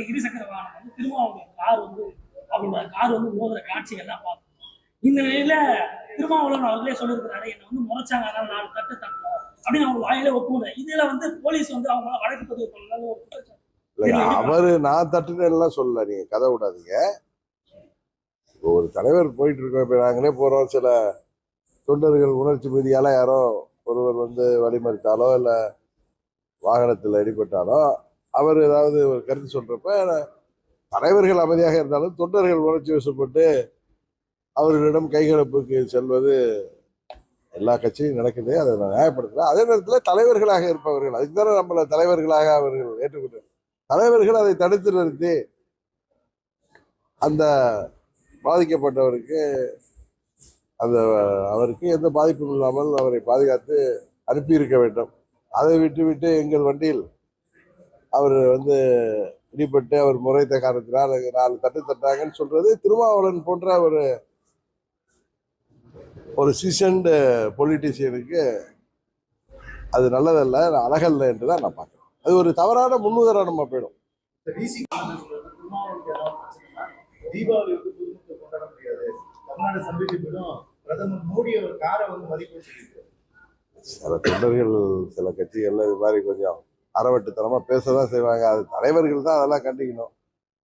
இருசக்கர வாகனம் வந்து திருமாவளவன் கார் வந்து அவங்களோட கார் வந்து மோதுற காட்சிகள்லாம் பார்த்தோம். இந்த நிலையில திருமாவளவன் அவர்களே சொல்லியிருக்கிறாரு, என்னை வந்து முறைச்சாங்க, அதனால 4 தட்டு தட்டணும் அப்படின்னு அவங்க வாயிலே ஒப்புமுறை. இதுல வந்து போலீஸ் வந்து அவங்க வழக்கு பதிவு பண்ணலாம் ஒரு குற்றச்சாட்டு. அவரு நான் தட்டுனேன்லாம் சொல்லல, நீங்க கதை விடாதீங்க. ஒரு தலைவர் போயிட்டு இருக்கோம், இப்ப நாங்களே போறோம், சில தொண்டர்கள் உணர்ச்சி மீதியால யாரோ ஒருவர் வந்து வழிமறித்தாலோ இல்ல வாகனத்தில் அடிபட்டாலோ அவர் ஏதாவது ஒரு கருத்து சொல்றப்ப தலைவர்கள் அமைதியாக இருந்தாலும் தொண்டர்கள் உணர்ச்சி வசப்பட்டு அவர்களிடம் கைகலப்புக்கு செல்வது எல்லா கட்சியும் நடக்குது. அதை நான் நியாயப்படுத்தல. அதே நேரத்தில் தலைவர்களாக இருப்பவர்கள், அதுக்கு தானே நம்மள தலைவர்களாக அவர்கள் ஏற்றுக்கொண்டார். தலைவர்கள் அதை தடுத்து நிறுத்தி அந்த பாதிக்கப்பட்டவருக்கு அந்த அவருக்கு எந்த பாதிப்பும் இல்லாமல் அவரை பாதுகாத்து அனுப்பியிருக்க வேண்டும். அதை விட்டு எங்கள் வண்டியில் அவர் வந்து இடிபட்டு அவர் முறைத்த காரணத்தினால் 4 தட்டு தட்டாங்கன்னு சொல்றது திருமாவளவன் போன்ற ஒரு சீசன்டு பொலிட்டீஷியனுக்கு அது நல்லதல்ல, அழகல்ல என்றுதான் நான் பார்க்கிறேன். அது ஒரு தவறான முன்னுதாரணமா போயிடும். தீபாவளி வந்து பொதுமக்கள் கொண்டாட முடியாது, தமிழ்நாடு சந்திக்கும் பிரதமர் மோடி அவர் காரை வந்து மதிப்பு வச்சிருக்கு. சில தொண்டர்கள் சில கட்சிகள்ல இது மாதிரி கொஞ்சம் அறவட்டுத்தனமா பேசதான் செய்வாங்க. அது தலைவர்கள் தான் அதெல்லாம் கண்டிக்கணும்.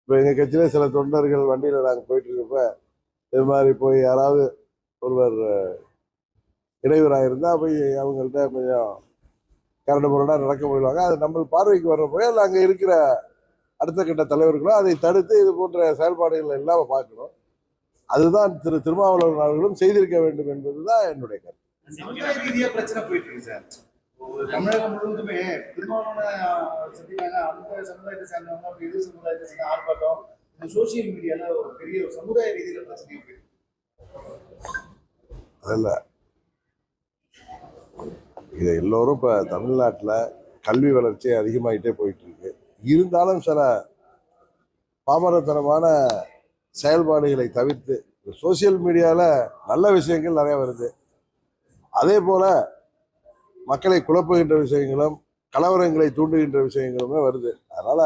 இப்போ எங்க கட்சியில சில தொண்டர்கள் வண்டியில நாங்க போயிட்டு இருக்கப்ப இது மாதிரி போய் யாராவது ஒருவர் இடையூறாக இருந்தா போய் அவங்கள்ட்ட கொஞ்சம் கரண்டு முரடா நடக்க போயிடுவாங்க. அது நம்ம பார்வைக்கு வர்ற போய் அதில் அங்கே இருக்கிற அடுத்த கட்ட தலைவர்களும் அதை தடுத்து இது போன்ற செயல்பாடுகள் இல்லாம பார்க்கணும். அதுதான் திருமாவளவன் அவர்களும் செய்திருக்க வேண்டும் என்பதுதான் என்னுடைய கருத்து. சமுதாய ரீதியா பிரச்சனை போயிட்டு இருக்கு சார். தமிழகம் முழுவதுமே திருமாவளவனை சந்திப்பாங்க, அந்த சமுதாயத்தை சேர்ந்தவங்க எதிர் சமுதாயத்தை சேர்ந்த ஆர்ப்பாட்டம், இந்த சோசியல் மீடியால ஒரு பெரிய சமுதாய ரீதியில பிரச்சனை போயிட்டு அதில் இதை எல்லோரும் இப்போ தமிழ்நாட்டில் கல்வி வளர்ச்சி அதிகமாகிட்டே போயிட்டு இருக்கு. இருந்தாலும் சில பாமரத்தனமான செயல்பாடுகளை தவிர்த்து சோசியல் மீடியாவில் நல்ல விஷயங்கள் நிறைய வருது. அதே போல மக்களை குழப்புகின்ற விஷயங்களும் கலவரங்களை தூண்டுகின்ற விஷயங்களுமே வருது. அதனால